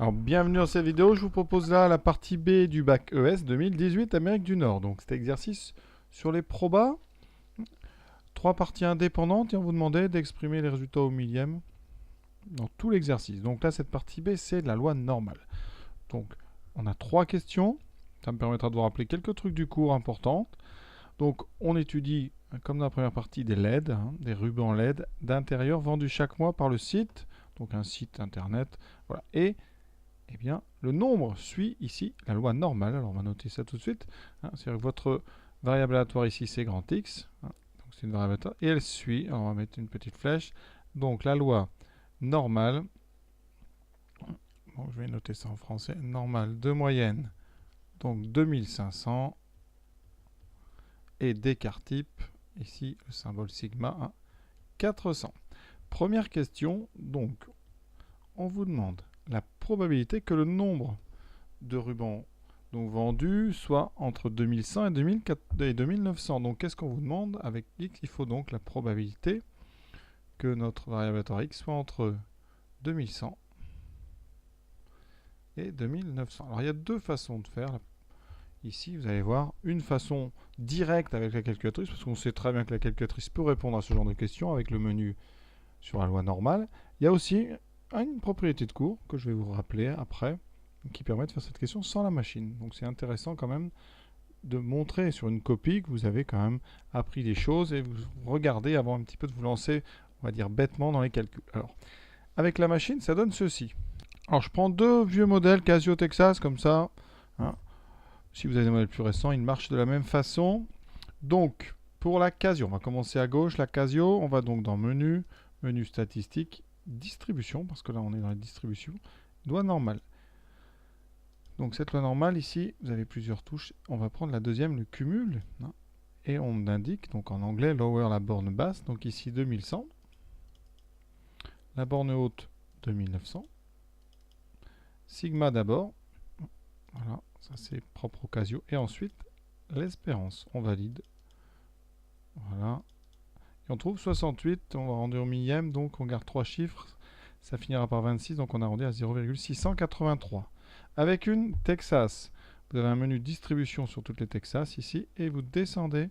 Alors, bienvenue dans cette vidéo. Je vous propose là la partie B du bac ES 2018 Amérique du Nord. Donc, cet exercice sur les probas. Trois parties indépendantes et on vous demandait d'exprimer les résultats au millième dans tout l'exercice. Donc là, cette partie B, c'est de la loi normale. Donc, on a trois questions. Ça me permettra de vous rappeler quelques trucs du cours importants. Donc, on étudie, comme dans la première partie, des LED, des rubans LED d'intérieur vendus chaque mois par le site. Donc, un site internet. Voilà. Et eh bien, le nombre suit ici la loi normale. Alors, on va noter ça tout de suite. C'est-à-dire que votre variable aléatoire ici, c'est grand X. Donc, c'est une variable aléatoire. Et elle suit, alors on va mettre une petite flèche. Donc, la loi normale, bon, je vais noter ça en français, normale de moyenne, donc 2500. Et d'écart type, ici, le symbole sigma, 400. Première question, donc, on vous demande la probabilité que le nombre de rubans donc vendus soit entre 2100 et 2900. Donc qu'est-ce qu'on vous demande? Avec x, il faut donc la probabilité que notre variable aléatoire x soit entre 2100 et 2900. Alors il y a deux façons de faire. Ici, vous allez voir une façon directe avec la calculatrice, parce qu'on sait très bien que la calculatrice peut répondre à ce genre de questions avec le menu sur la loi normale. Il y a aussi une propriété de cours que je vais vous rappeler après, qui permet de faire cette question sans la machine. Donc c'est intéressant quand même de montrer sur une copie que vous avez quand même appris des choses et vous regardez avant un petit peu de vous lancer, on va dire bêtement, dans les calculs. Alors, avec la machine, ça donne ceci. Alors, je prends deux vieux modèles Casio Texas, comme ça. Si vous avez des modèles plus récents, ils marchent de la même façon. Donc, pour la Casio, on va commencer à gauche. La Casio, on va donc dans Menu, Menu statistique, Distribution, parce que là, on est dans la distribution. Loi normale. Donc, cette loi normale, ici, vous avez plusieurs touches. On va prendre la deuxième, le cumul. Et on indique, donc en anglais, lower la borne basse. Donc ici, 2100. La borne haute, 2900. Sigma d'abord. Voilà, ça c'est propre au Casio. Et ensuite, l'espérance. On valide. Voilà. Et on trouve 68. On va arrondir au millième. Donc on garde trois chiffres. Ça finira par 26. Donc on arrondit à 0,683. Avec une Texas. Vous avez un menu distribution sur toutes les Texas ici. Et vous descendez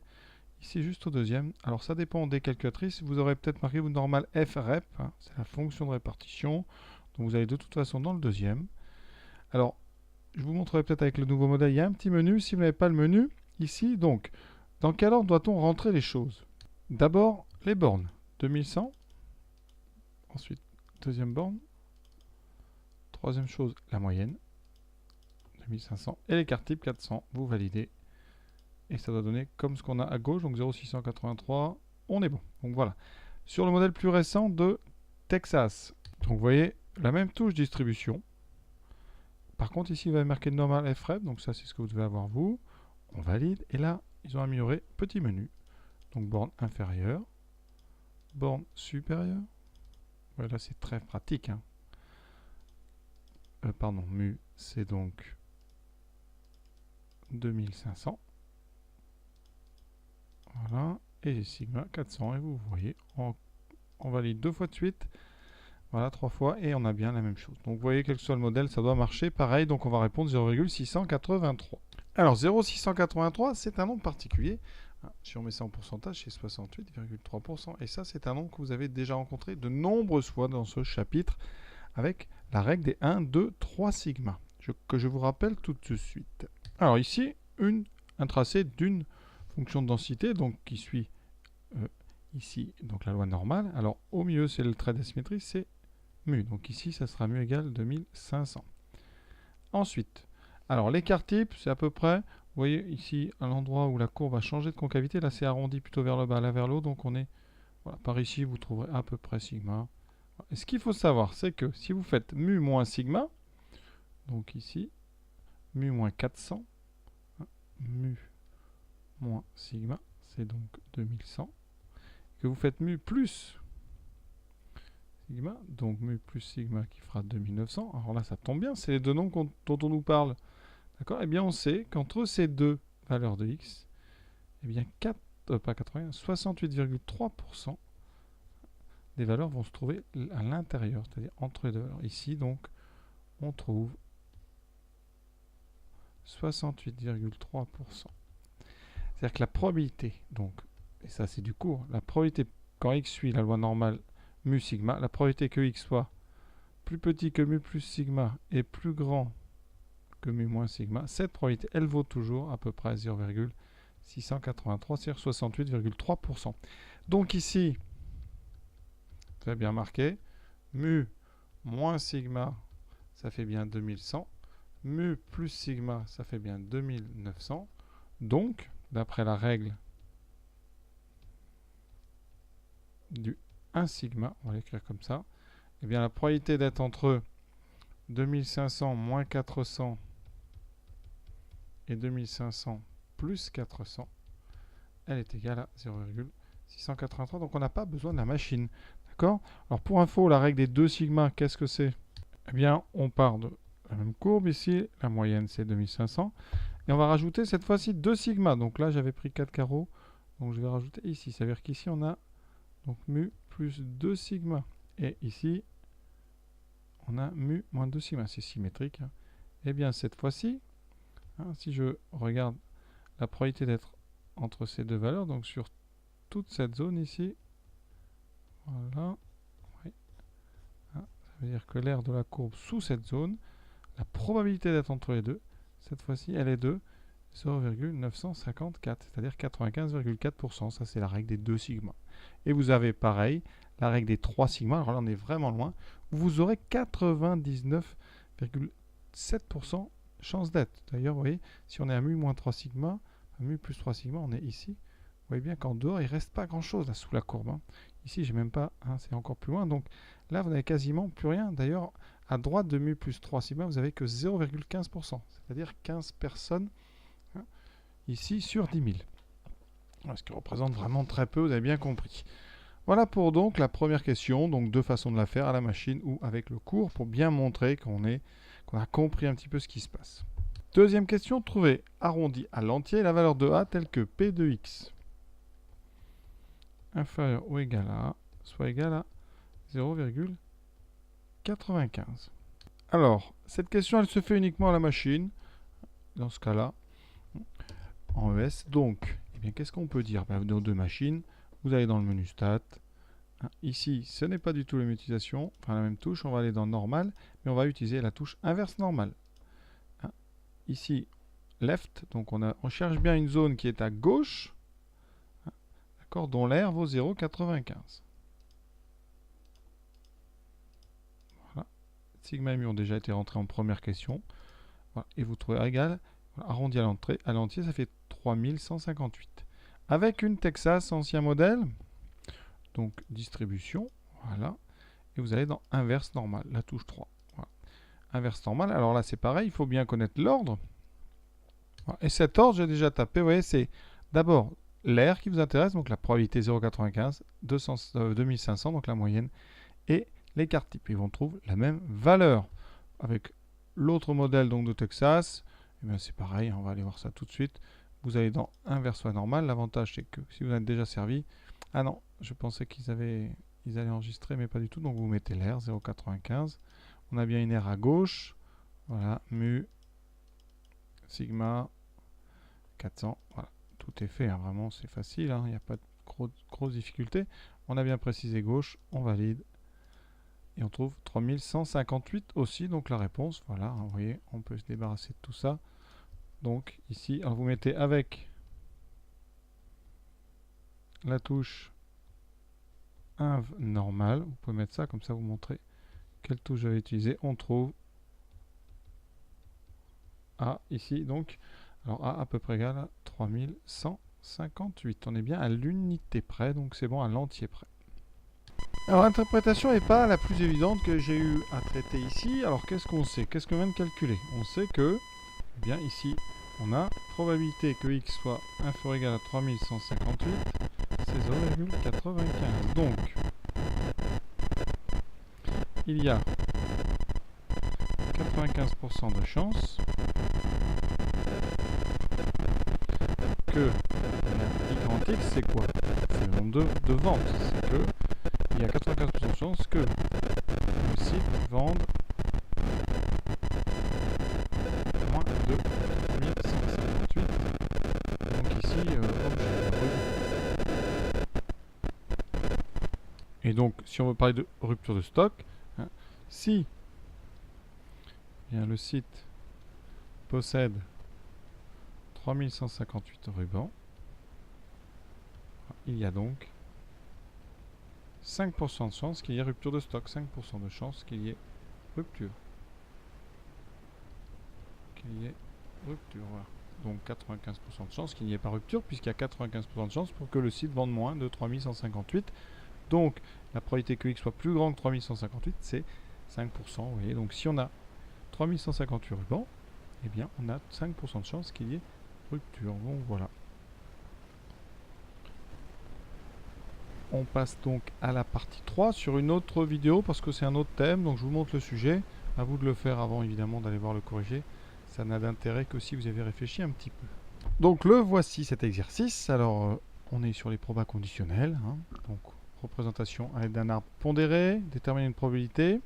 ici juste au deuxième. Alors ça dépend des calculatrices. Vous aurez peut-être marqué vous normal FREP. C'est la fonction de répartition. Donc vous allez de toute façon dans le deuxième. Alors je vous montrerai peut-être avec le nouveau modèle. Il y a un petit menu. Si vous n'avez pas le menu ici, donc dans quel ordre doit-on rentrer les choses? D'abord les bornes. 2100. Ensuite deuxième borne. Troisième chose la moyenne. 2500. Et l'écart type 400. Vous validez. Et ça doit donner comme ce qu'on a à gauche, donc 0,683, on est bon. Donc voilà. Sur le modèle plus récent de Texas, donc vous voyez la même touche distribution. Par contre ici, vous avez marqué normal FREP, donc ça c'est ce que vous devez avoir vous. On valide, et là, ils ont amélioré petit menu. Donc borne inférieure, borne supérieure. Voilà, c'est très pratique. Pardon, mu, c'est donc 2500. Voilà, et sigma 400, et vous voyez, on valide deux fois de suite, voilà, trois fois, et on a bien la même chose. Donc vous voyez, quel que soit le modèle, ça doit marcher pareil, donc on va répondre 0,683. Alors 0,683, c'est un nombre particulier. Si on met ça en pourcentage, c'est 68,3%, et ça, c'est un nombre que vous avez déjà rencontré de nombreuses fois dans ce chapitre, avec la règle des 1, 2, 3 sigma, que je vous rappelle tout de suite. Alors ici, un tracé d'une fonction de densité, donc qui suit ici donc la loi normale. Alors au milieu, c'est le trait d'asymétrie, c'est mu. Donc ici, ça sera mu égale 2500. Ensuite, alors l'écart type, c'est à peu près, vous voyez ici, à l'endroit où la courbe a changé de concavité, là c'est arrondi plutôt vers le bas, là vers le haut, donc on est, voilà, par ici, vous trouverez à peu près sigma. Et ce qu'il faut savoir, c'est que si vous faites mu moins sigma, donc ici, mu moins 400, mu moins sigma, c'est donc 2100, que vous faites mu plus sigma, donc mu plus sigma qui fera 2900, alors là ça tombe bien, c'est les deux nombres dont on nous parle, d'accord? Eh bien on sait qu'entre ces deux valeurs de x, eh bien 68,3% des valeurs vont se trouver à l'intérieur, c'est-à-dire entre les deux valeurs. Ici donc, on trouve 68,3%. C'est-à-dire que la probabilité, donc, et ça c'est du cours, la probabilité quand x suit la loi normale mu sigma, la probabilité que x soit plus petit que mu plus sigma et plus grand que mu moins sigma, cette probabilité, elle vaut toujours à peu près 0,683, c'est-à-dire 68,3%. Donc ici, très bien marqué, mu moins sigma, ça fait bien 2100, mu plus sigma, ça fait bien 2900. Donc, d'après la règle du 1 sigma, on va l'écrire comme ça, eh bien la probabilité d'être entre 2500 moins 400 et 2500 plus 400, elle est égale à 0,683. Donc on n'a pas besoin de la machine. D'accord? Alors pour info, la règle des 2 sigma, qu'est-ce que c'est? Eh bien, on part de la même courbe ici. La moyenne, c'est 2500. Et on va rajouter cette fois-ci 2 sigma. Donc là, j'avais pris 4 carreaux. Donc je vais rajouter ici. Ça veut dire qu'ici, on a donc mu plus 2 sigma. Et ici, on a mu moins 2 sigma. C'est symétrique. Hein. Eh bien, cette fois-ci, hein, si je regarde la probabilité d'être entre ces deux valeurs, donc sur toute cette zone ici, voilà, oui. Hein, ça veut dire que l'aire de la courbe sous cette zone, la probabilité d'être entre les deux, cette fois-ci, elle est de 0,954, c'est-à-dire 95,4%. Ça, c'est la règle des 2 sigma. Et vous avez pareil, la règle des 3 sigma. Alors là, on est vraiment loin. Vous aurez 99,7% chance d'être. D'ailleurs, vous voyez, si on est à mu moins 3 sigma, à mu plus 3 sigma, on est ici. Vous voyez bien qu'en dehors, il ne reste pas grand-chose là sous la courbe. Hein. Ici, j'ai même pas, hein, c'est encore plus loin. Donc là, vous n'avez quasiment plus rien. D'ailleurs, à droite de mu plus 3 sigma, vous n'avez que 0,15%. C'est-à-dire 15 personnes hein, ici sur 10 000. Ce qui représente vraiment très peu, vous avez bien compris. Voilà pour donc la première question. Donc deux façons de la faire, à la machine ou avec le cours, pour bien montrer qu'on a compris un petit peu ce qui se passe. Deuxième question, trouver arrondi à l'entier la valeur de a telle que p de x inférieur ou égal à a, soit égal à 0,95. Alors, cette question, elle se fait uniquement à la machine, dans ce cas-là, en ES. Donc, eh bien, qu'est-ce qu'on peut dire? Dans deux machines, vous allez dans le menu Stat. Ici, ce n'est pas du tout la même utilisation, enfin la même touche, on va aller dans Normal, mais on va utiliser la touche inverse normale. Ici, Left, donc on cherche bien une zone qui est à gauche, d'accord, dont l'aire vaut 0,95. Voilà. Sigma et mu ont déjà été rentrés en première question. Voilà. Et vous trouvez égal, voilà, arrondi à l'entier, ça fait 3158. Avec une Texas ancien modèle, donc distribution, voilà, et vous allez dans inverse normale, la touche 3. Voilà. Inverse normale, alors là c'est pareil, il faut bien connaître l'ordre. Voilà. Et cet ordre, j'ai déjà tapé, vous voyez, c'est d'abord l'aire qui vous intéresse, donc la probabilité 0,95, 2500, donc la moyenne, et l'écart type. Ils vont trouver la même valeur. Avec l'autre modèle donc de Texas, eh bien c'est pareil, on va aller voir ça tout de suite. Vous allez dans inverse soit normal. L'avantage c'est que si vous êtes déjà servi, ah non, je pensais qu'ils allaient enregistrer, mais pas du tout. Donc vous mettez l'aire 0,95. On a bien une aire à gauche. Voilà, mu, sigma, 400. Voilà, tout est fait. Hein, vraiment, c'est facile. Il n'y a pas de grosse difficulté. On a bien précisé gauche. On valide. Et on trouve 3158 aussi. Donc la réponse, voilà, hein, vous voyez, on peut se débarrasser de tout ça. Donc ici, alors vous mettez avec la touche inv normal, vous pouvez mettre ça, comme ça vous montrez quelle touche j'avais utilisée. On trouve A ici, donc, alors A à peu près égal à 3158. On est bien à l'unité près, donc c'est bon à l'entier près. Alors l'interprétation n'est pas la plus évidente que j'ai eu à traiter ici. Alors qu'est-ce qu'on sait? Qu'est-ce qu'on vient de calculer? On sait que, eh bien ici, on a probabilité que x soit inférieur ou égal à 3158, c'est 0,95. Donc, il y a 95% de chance que I grand X, c'est quoi? C'est le nombre de ventes. C'est que il y a 95% de chance que le site vende de 3158. Donc ici, objet, ruban. Et donc, si on veut parler de rupture de stock, hein, si bien, le site possède 3158 rubans, il y a donc 5% de chance qu'il y ait rupture de stock, 5% de chance qu'il y ait rupture. Voilà. Donc 95% de chance qu'il n'y ait pas rupture, puisqu'il y a 95% de chance pour que le site vende moins de 3158. Donc la probabilité que X soit plus grand que 3158, c'est 5%. Vous voyez, donc si on a 3158 rubans, eh bien on a 5% de chance qu'il y ait rupture. Donc voilà. On passe donc à la partie 3 sur une autre vidéo parce que c'est un autre thème, donc je vous montre le sujet. À vous de le faire avant évidemment d'aller voir le corrigé. Ça n'a d'intérêt que si vous avez réfléchi un petit peu. Donc le voici cet exercice. Alors on est sur les probas conditionnels. Hein. Donc représentation à l'aide d'un arbre pondéré, déterminer une probabilité.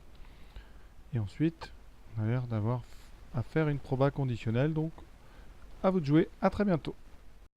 Et ensuite on a l'air d'avoir à faire une proba conditionnelle. Donc à vous de jouer, à très bientôt.